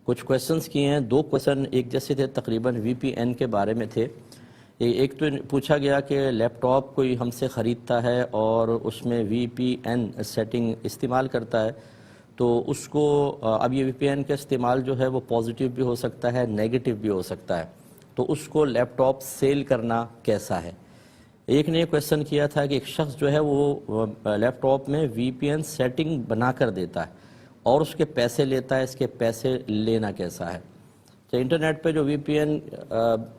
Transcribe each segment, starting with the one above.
کچھ کویسچنز کیے ہیں. 2 کویسچن ایک جیسے تھے, تقریباً وی پی این کے بارے میں تھے. ایک تو پوچھا گیا کہ لیپ ٹاپ کوئی ہم سے خریدتا ہے اور اس میں وی پی این سیٹنگ استعمال کرتا ہے, تو اس کو اب یہ وی پی این کا استعمال جو ہے وہ پازیٹیو بھی ہو سکتا ہے, نیگیٹو بھی ہو سکتا ہے, تو اس کو لیپ ٹاپ سیل کرنا کیسا ہے. ایک نے یہ کویسچن کیا تھا کہ ایک شخص جو ہے وہ لیپ ٹاپ میں وی پی این سیٹنگ بنا کر دیتا ہے اور اس کے پیسے لیتا ہے, اس کے پیسے لینا کیسا ہے. تو انٹرنیٹ پہ جو وی پی این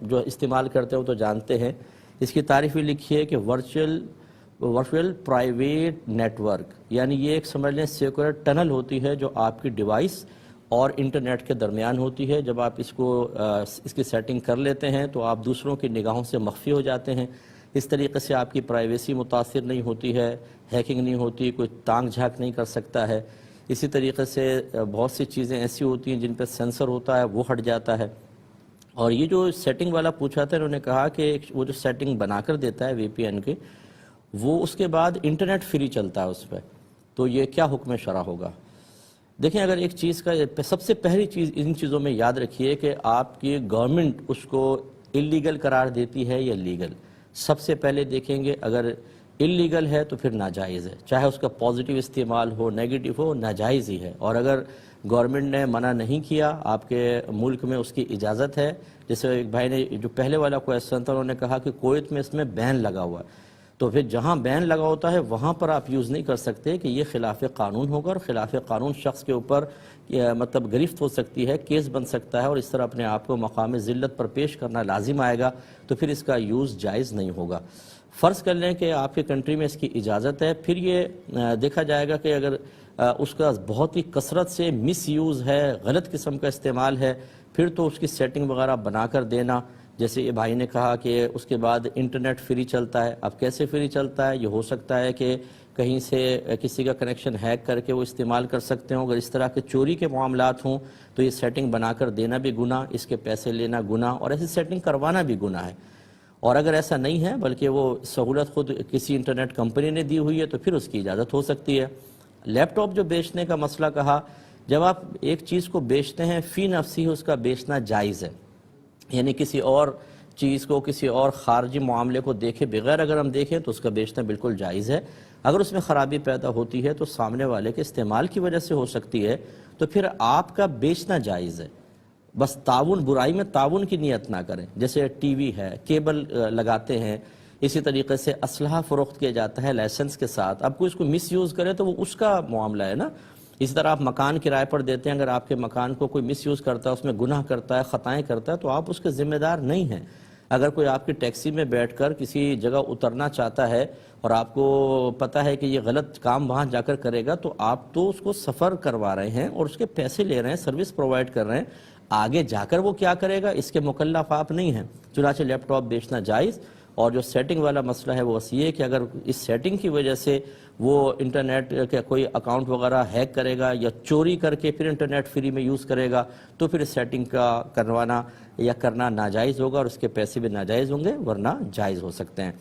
جو استعمال کرتے ہیں وہ تو جانتے ہیں. اس کی تعریف بھی لکھی ہے کہ ورچوئل پرائیویٹ نیٹ ورک, یعنی یہ ایک سمجھ لیں سیکور ٹنل ہوتی ہے جو آپ کی ڈیوائس اور انٹرنیٹ کے درمیان ہوتی ہے. جب آپ اس کی سیٹنگ کر لیتے ہیں تو آپ دوسروں کی نگاہوں سے مخفی ہو جاتے ہیں. اس طریقے سے آپ کی پرائیویسی متاثر نہیں ہوتی ہے, ہیکنگ نہیں ہوتی, کوئی تانگ جھانک نہیں کر سکتا ہے. اسی طریقے سے بہت سی چیزیں ایسی ہوتی ہیں جن پہ سینسر ہوتا ہے, وہ ہٹ جاتا ہے. اور یہ جو سیٹنگ والا پوچھا تھا, انہوں نے کہا کہ وہ جو سیٹنگ بنا کر دیتا ہے وی پی این کی, وہ اس کے بعد انٹرنیٹ فری چلتا ہے اس پہ, تو یہ کیا حکم شرع ہوگا. دیکھیں, اگر ایک چیز کا سب سے پہلی چیز ان چیزوں میں یاد رکھیے کہ آپ کی گورنمنٹ اس کو اللیگل قرار دیتی ہے یا لیگل. سب سے پہلے دیکھیں گے اگر اللیگل ہے تو پھر ناجائز ہے, چاہے اس کا پازیٹیو استعمال ہو نیگیٹو ہو, ناجائز ہی ہے. اور اگر گورنمنٹ نے منع نہیں کیا, آپ کے ملک میں اس کی اجازت ہے. جیسے ایک بھائی نے جو پہلے والا کویسچن تھا, انہوں نے کہا کہ کویت میں اس میں بین لگا ہوا ہے, تو پھر جہاں بین لگا ہوتا ہے وہاں پر آپ یوز نہیں کر سکتے کہ یہ خلاف قانون ہوگا, اور خلاف قانون شخص کے اوپر مطلب گرفت ہو سکتی ہے, کیس بن سکتا ہے, اور اس طرح اپنے آپ کو مقام ذلت پر پیش کرنا لازم آئے گا, تو پھر اس کا یوز جائز نہیں ہوگا. فرض کر لیں کہ آپ کے کنٹری میں اس کی اجازت ہے, پھر یہ دیکھا جائے گا کہ اگر اس کا بہت ہی کثرت سے مس یوز ہے, غلط قسم کا استعمال ہے, پھر تو اس کی سیٹنگ وغیرہ بنا کر دینا. جیسے یہ بھائی نے کہا کہ اس کے بعد انٹرنیٹ فری چلتا ہے. اب کیسے فری چلتا ہے؟ یہ ہو سکتا ہے کہ کہیں سے کسی کا کنیکشن ہیک کر کے وہ استعمال کر سکتے ہوں. اگر اس طرح کے چوری کے معاملات ہوں تو یہ سیٹنگ بنا کر دینا بھی گناہ, اس کے پیسے لینا گناہ, اور ایسی سیٹنگ کروانا بھی گناہ ہے. اور اگر ایسا نہیں ہے بلکہ وہ سہولت خود کسی انٹرنیٹ کمپنی نے دی ہوئی ہے تو پھر اس کی اجازت ہو سکتی ہے. لیپ ٹاپ جو بیچنے کا مسئلہ کہا, جب آپ ایک چیز کو بیچتے ہیں فی نفسی اس کا بیچنا جائز ہے, یعنی کسی اور چیز کو, کسی اور خارجی معاملے کو دیکھے بغیر اگر ہم دیکھیں تو اس کا بیچنا بالکل جائز ہے. اگر اس میں خرابی پیدا ہوتی ہے تو سامنے والے کے استعمال کی وجہ سے ہو سکتی ہے, تو پھر آپ کا بیچنا جائز ہے. بس تعاون, برائی میں تعاون کی نیت نہ کریں. جیسے ٹی وی ہے, کیبل لگاتے ہیں, اسی طریقے سے اسلحہ فروخت کیا جاتا ہے لائسنس کے ساتھ. اب کوئی اس کو مس یوز کرے تو وہ اس کا معاملہ ہے نا. اسی طرح آپ مکان کرائے پر دیتے ہیں, اگر آپ کے مکان کو کوئی مس یوز کرتا ہے, اس میں گناہ کرتا ہے, خطائیں کرتا ہے, تو آپ اس کے ذمہ دار نہیں ہیں. اگر کوئی آپ کی ٹیکسی میں بیٹھ کر کسی جگہ اترنا چاہتا ہے اور آپ کو پتہ ہے کہ یہ غلط کام وہاں جا کر کرے گا, تو آپ تو اس کو سفر کروا رہے ہیں اور اس کے پیسے لے رہے ہیں, سروس پرووائڈ کر رہے ہیں. آگے جا کر وہ کیا کرے گا اس کے مکلف آپ نہیں ہیں. چنانچہ لیپ ٹاپ بیچنا جائز. اور جو سیٹنگ والا مسئلہ ہے وہ یہ ہے کہ اگر اس سیٹنگ کی وجہ سے وہ انٹرنیٹ کا کوئی اکاؤنٹ وغیرہ ہیک کرے گا یا چوری کر کے پھر انٹرنیٹ فری میں یوز کرے گا, تو پھر اس سیٹنگ کا کروانا یا کرنا ناجائز ہوگا, اور اس کے پیسے بھی ناجائز ہوں گے, ورنہ جائز ہو سکتے ہیں.